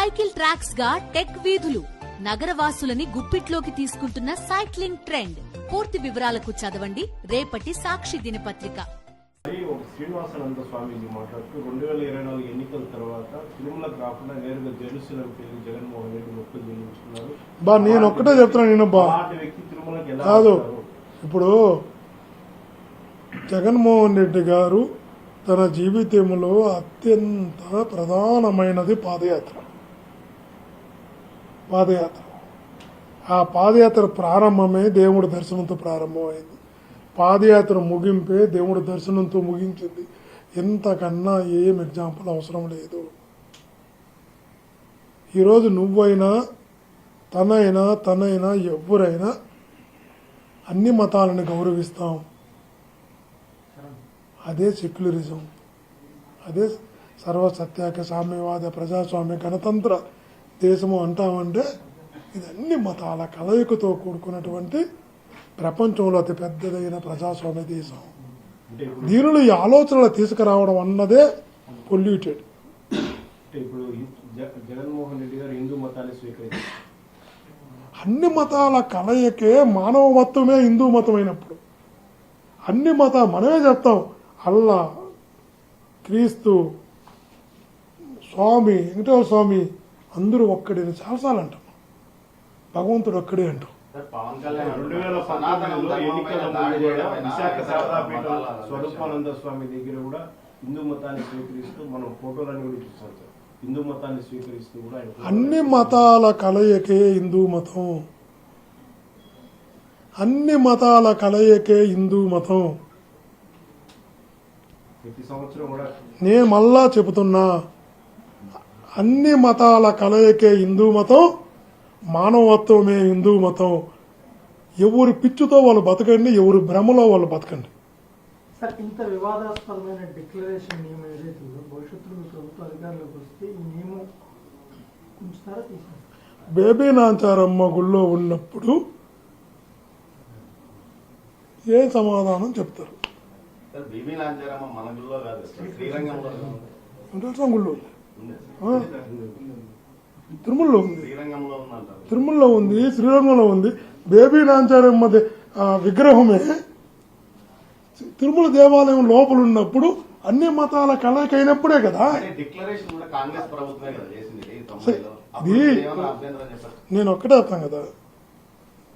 Cycle tracks గా tech వీధులు నగరవాసులని గుప్పిట్లోకి తీసుకుంటున్న సైక్లింగ్ ట్రెండ్. పూర్తి వివరాలకు చదవండి రేపటి సాక్షి దినపత్రిక. శ్రీనివాసానంద స్వామీజీ మాట్లాడుతూ 2024 ఎన్నికల తర్వాత తిరుమలకు రాకుండా నేరుగా జెరూసలేంకి వెళ్లి జగన్మోహన్ రెడ్డి మొక్కులు చెల్లించుకున్నారు. నేను ఒక్కటే చెప్తున్నాను వ్యక్తి తిరుమలకి కాదు. ఇప్పుడు జగన్మోహన్ రెడ్డి గారు తన జీవితంలో అత్యంత ప్రధానమైనది పాదయాత్ర. ఆ పాదయాత్ర ప్రారంభమే దేవుడి దర్శనంతో ప్రారంభమైంది. పాదయాత్ర ముగింపే దేవుడి దర్శనంతో ముగించింది. ఇంతకన్నా ఏం ఎగ్జాంపుల్ అవసరం లేదు. ఈరోజు నువ్వైనా తనైనా ఎవరైనా అన్ని మతాలను గౌరవిస్తాం. అదే సెక్యులరిజం, అదే సర్వసత్యాక సామ్యవాద ప్రజాస్వామ్య గణతంత్ర దేశము అంటామంటే ఇది అన్ని మతాల కలయికతో కూడుకున్నటువంటి ప్రపంచంలో అతి పెద్దదైన ప్రజాస్వామ్య దేశం. దీనిలో ఈ ఆలోచనలు తీసుకురావడం అన్నదే పొల్యూటెడ్. అన్ని మతాల కలయికే మానవ మతమే హిందూ మతమైనప్పుడు అన్ని మనమే చెప్తాం అల్లా, క్రీస్తు, స్వామి, వెంకటేశ్వర స్వామి అందరూ ఒక్కడేని చాలాసార్లు అంటాం. భగవంతుడు ఒక్కడే అంటాం. స్వరూపానంద స్వామి దగ్గర కూడా హిందూ మతాన్ని స్వీకరిస్తూ మనం ఫోటోలన్నీ కూడా చూస్తాం సార్. హిందూ మతాన్ని స్వీకరిస్తూ కూడా అన్ని మతాల కలయికే హిందూ మతం. అన్ని మతాల కలయికే హిందూ మతం. ప్రతి సంవత్సరం కూడా నేను మళ్ళా చెబుతున్నా, అన్ని మతాల కలయికే హిందూ మతం. మానవత్వమే హిందూ మతం. ఎవరి పిచ్చుతో వాళ్ళు బతకండి, ఎవరి భ్రమలో వాళ్ళు బతకండి. సార్, ఇంత వివాదాస్పదమైన డిక్లరేషన్ నియమం ఏదైతే భవిష్యత్తులో మీ ప్రభుత్వ అధికారులకు వస్తే ఈ నియమం ఉంచుతారా తీసేస్తారా? బేబీ నాంచారమ్మ గుళ్ళో ఉన్నప్పుడు ఏ సమాధానం చెప్తారు? గుళ్ళో తిరుమలలో ఉంది, శ్రీరంగంలో ఉంది. బేబీ నాంచారమ్మ విగ్రహమే తిరుమల దేవాలయం లోపల ఉన్నప్పుడు అన్ని మతాల కలయిక అయినప్పుడే కదా. నేను ఒక్కటే చెప్తాను కదా,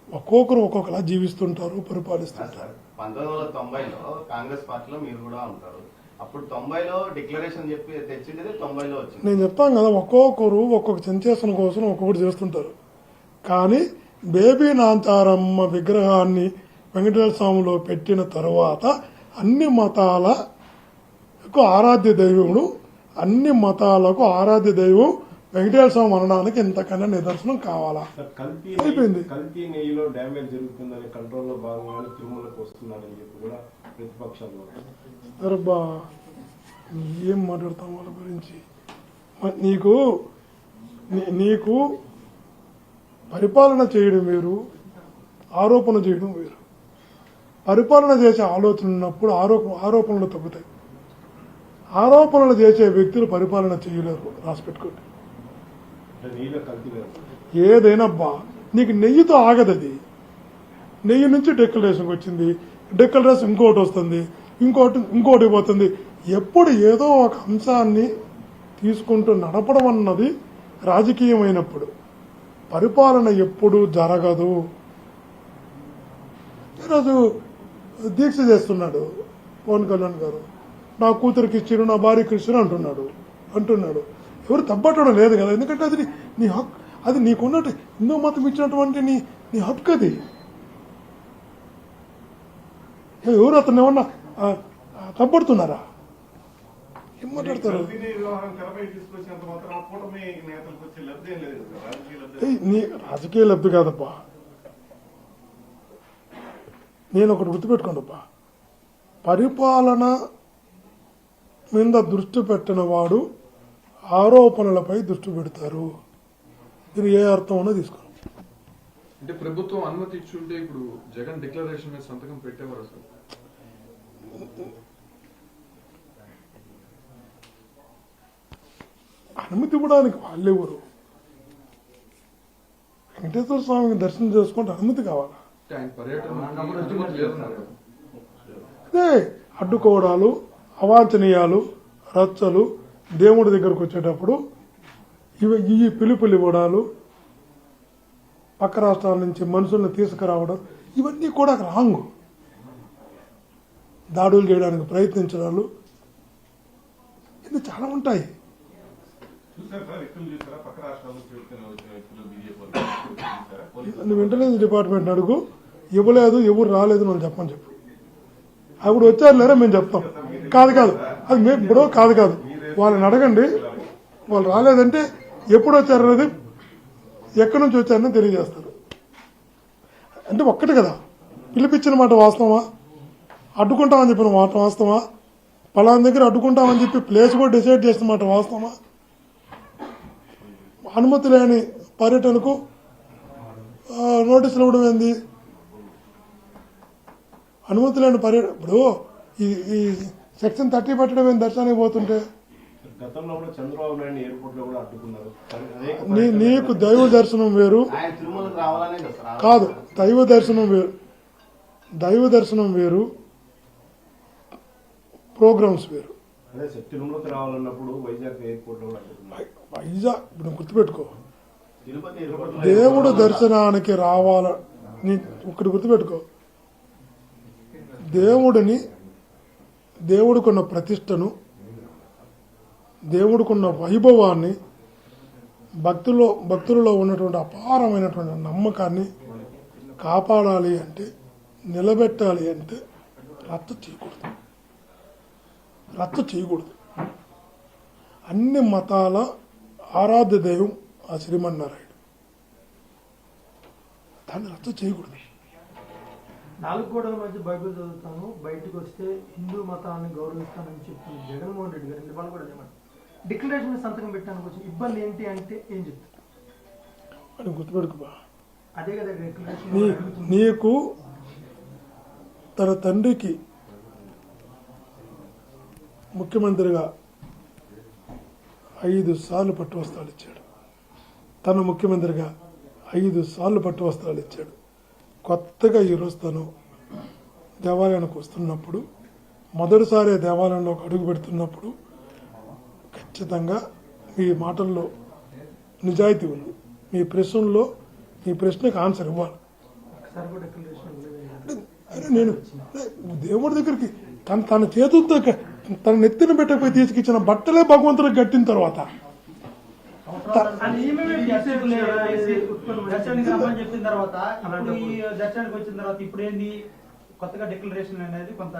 ఒక్కొక్కరు ఒక్కొక్కలా జీవిస్తుంటారు, పరిపాలిస్తుంటారు. 1990లో కాంగ్రెస్ పార్టీలో మీరు కూడా ఉంటారు. అప్పుడు 90లో డిక్లరేషన్ చెప్పి తెచ్చింది 90లో వచ్చింది. నేను చెప్తాను కదా, ఒక్కొక్కరు ఒక్కొక్క సెన్సేషన్ కోసం ఒక్కొక్కటి చేస్తుంటారు. కానీ బేబీ నాంచారమ్మ విగ్రహాన్ని వెంకటేశ్వర స్వామిలో పెట్టిన తరువాత అన్ని మతాలకు ఆరాధ్య దైవముడు, అన్ని మతాలకు ఆరాధ్య దైవం వెంకటేశ్వర స్వామి అనడానికి ఇంతకన్నా నిదర్శనం కావాలా? అయిపోయింది. కల్తీ నెయ్యిలో డ్యామేజ్ జరుగుతుందని కంట్రోల్లో భాగంగానే తిరుమలకు వస్తున్నారని చెప్పి కూడా ప్రతిపక్షాలు అరబ్బా ఏం మాట్లాడతాం వాళ్ళ గురించి. నీకు పరిపాలన చేయడం వేరు, ఆరోపణ చేయడం వేరు. పరిపాలన చేసే ఆలోచన ఉన్నప్పుడు ఆరోపణలు తగ్గుతాయి. ఆరోపణలు చేసే వ్యక్తులు పరిపాలన చేయలేరు. రాసిపెట్టుకోండి. ఏదైనా నీకు నెయ్యితో ఆగదది. నెయ్యి నుంచి డెక్లరేషన్కి వచ్చింది, డెక్లరేషన్ ఇంకోటి వస్తుంది, ఇంకోటి పోతుంది. ఎప్పుడు ఏదో ఒక అంశాన్ని తీసుకుంటూ నడపడం అన్నది రాజకీయమైనప్పుడు పరిపాలన ఎప్పుడు జరగదు. ఈరోజు దీక్ష చేస్తున్నాడు పవన్ కళ్యాణ్ గారు. నా కూతురికి ఇచ్చిరు, నా భార్యకి ఇచ్చిరు అంటున్నాడు. ఎవరు తప్పట్టడం లేదు కదా, ఎందుకంటే అది నీ హక్కు. అది నీకున్నట్టు హిందూ మతం ఇచ్చినటువంటి నీ హక్కు. అది ఎవరు అతను ఏమన్నా తప్పడుతున్నారా? ఏం మాట్లాడతారు? నీ రాజకీయ లబ్ధి కాదబ్బా. నేను ఒకటి గుర్తుపెట్టుకోండబ్బా, పరిపాలన మీద దృష్టి పెట్టిన వాడు ఆరోపణలపై దృష్టి పెడతారు. ఇది ఏ అర్థం అన్నా తీసుకోండి. అంటే ప్రభుత్వం అనుమతి ఇచ్చుంటే ఇప్పుడు జగన్ డిక్లరేషన్ మీద సంతకం పెట్టేవారు. అసలు అనుమతి ఇవ్వడానికి వాళ్ళెవరు? వెంకటేశ్వర స్వామికి దర్శనం చేసుకుంటే అనుమతి కావాలా? అంటే ఆయన పర్యటన అనుమతి లేదన్నారు కదా. అదే అడ్డుకోవడాలు, అవాంఛనీయాలు, రచ్చలు, దేవుడి దగ్గరకు వచ్చేటప్పుడు ఈ పిలుపులు ఇవ్వడాలు, పక్క రాష్ట్రాల నుంచి మనుషుల్ని తీసుకురావడం, ఇవన్నీ కూడా రాంగ్. దాడులు చేయడానికి ప్రయత్నించడాలు, ఇది చాలా ఉంటాయి. నువ్వు ఇంటెలిజెన్స్ డిపార్ట్మెంట్ అడుగు, ఇవ్వలేదు, ఎవరు రాలేదు అని చెప్పని చెప్పు. అప్పుడు వచ్చారు లేరా మేము చెప్తాం. కాదు అది మేము ఇప్పుడు కాదు వాళ్ళని అడగండి. వాళ్ళు రాలేదంటే ఎప్పుడు వచ్చారు అనేది, ఎక్కడి నుంచి వచ్చారని తెలియజేస్తారు. అంటే ఒక్కటి కదా, పిలిపించిన మాట వాస్తవమా, అడ్డుకుంటామని చెప్పిన మాట వాస్తవమా, పలానా దగ్గర అడ్డుకుంటామని చెప్పి ప్లేస్ కూడా డిసైడ్ చేసిన మాట వాస్తవమా? అనుమతి లేని పర్యటనకు నోటీసులు ఇవ్వడం ఏంది? అనుమతి లేని ఇప్పుడు ఈ సెక్షన్ 30 పెట్టడం ఏంది దర్శనానికి పోతుంటే? గతంలో కూడా చంద్రబాబు నాయుడు ఎయిర్పోర్ట్ లో కూడా అడ్డుకున్నారు. నీకు దైవ దర్శనం వేరు ఆయన తిరుమలకు రావాలనే కదా సార్. కాదు, దైవ దర్శనం వేరు, ప్రోగ్రామ్స్ వేరు. అదే సార్, తిరుమలకి రావాలన్నప్పుడు వైజాగ్ ఎయిర్పోర్ట్ లో కూడా అడ్డుకున్నారు. వైజాగ్ ఇప్పుడు గుర్తుపెట్టుకో, తిరుపతి ఎయిర్పోర్ట్ దేవుడు దర్శనానికి రావాల, ఒకటి గుర్తుపెట్టుకో, దేవుడికున్న ప్రతిష్టను, దేవుడికున్న వైభవాన్ని, భక్తులలో ఉన్నటువంటి అపారమైనటువంటి నమ్మకాన్ని కాపాడాలి అంటే, నిలబెట్టాలి అంటే రచ్చ చేయకూడదు. అన్ని మతాల ఆరాధ్య దైవం ఆ శ్రీమన్నారాయణ, దాన్ని రచ్చ చేయకూడదు. 4 గోడల మధ్య బైబిల్ చదువుతాను, బయటకు వస్తే హిందూ మతాన్ని గౌరవిస్తానని చెప్పి జగన్మోహన్ రెడ్డి గారు 2 వాళ్ళు కూడా ఏమంటారు, డిక్లరేషన్ సంతకం పెట్టడానికి వచ్చిన ఇబ్బంది ఏంటి అంటే ఏం చెప్తారు? అని గుర్తుపెట్టుకోబా. అదే కదా డిక్లరేషన్. నీకు తన తండ్రికి ముఖ్యమంత్రిగా 5 సార్లు పట్టు వస్త్రాలు ఇచ్చాడు. తను ముఖ్యమంత్రిగా 5 సార్లు పట్టు వస్త్రాలు ఇచ్చాడు. కొత్తగా ఈరోజు తను దేవాలయానికి వస్తున్నప్పుడు, మొదటిసారి దేవాలయంలోకి అడుగు పెడుతున్నప్పుడు ఖచ్చితంగా మీ మాటల్లో నిజాయితీ ఉంది. మీ ప్రశ్నకు ఆన్సర్ ఇవ్వాలి. ఒకసారి కూడా డిక్లరేషన్ నేను దేవుడి దగ్గరికి తన చేతులతో తన నెత్తిన పెట్టకపోయి తీసుకొచ్చిన బట్టలే భగవంతుడికి కట్టిన తర్వాత దర్శనానికి రమ్మని చెప్పిన తర్వాత ఇప్పుడు ఈ దర్శనానికి వచ్చిన తర్వాత ఇప్పుడు ఏంది కొత్తగా డిక్లరేషన్ అనేది కొంత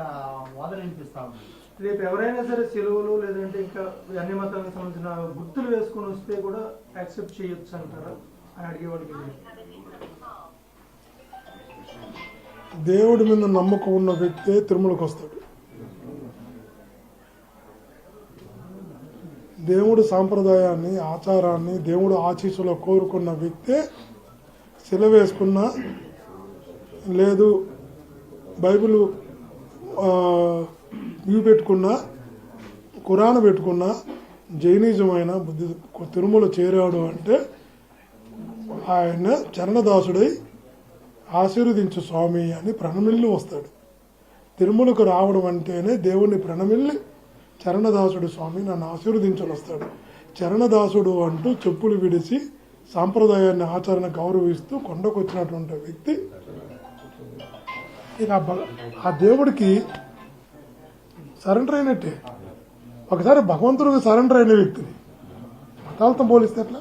వాదన వినిపిస్తా ఉంది. రేపు ఎవరైనా సరే సెలవులు లేదంటే ఇంకా అన్ని మతాలకు సంబంధించిన గుర్తులు వేసుకొని వస్తే కూడా యాక్సెప్ట్ చేయొచ్చు అంటారా అని అడిగేవాడికి? దేవుడి మీద నమ్మకం ఉన్న వ్యక్తే తిరుమలకు వస్తాడు. దేవుడు సాంప్రదాయాన్ని, ఆచారాన్ని, దేవుడు ఆశీస్సులో కోరుకున్న వ్యక్తే సెలవు వేసుకున్నా, లేదు బైబిల్ ఇవి పెట్టుకున్నా, ఖురాన్ పెట్టుకున్నా, జైనిజం అయినా తిరుమల చేరాడు అంటే ఆయన చరణదాసుడై ఆశీర్వదించు స్వామి అని ప్రణమిల్లి వస్తాడు. తిరుమలకు రావడం అంటేనే దేవుణ్ణి ప్రణమిల్లి చరణదాసుడు స్వామి నన్ను ఆశీర్వదించని వస్తాడు. చరణదాసుడు అంటూ చెప్పులు విడిచి సాంప్రదాయాన్ని, ఆచరణ గౌరవిస్తూ కొండకు వచ్చినటువంటి వ్యక్తి ఇక ఆ దేవుడికి సరెండర్ అయినట్టే. ఒకసారి భగవంతుడికి సరెండర్ అయిన వ్యక్తిని మతాలతో పోలిస్తే ఎట్లా?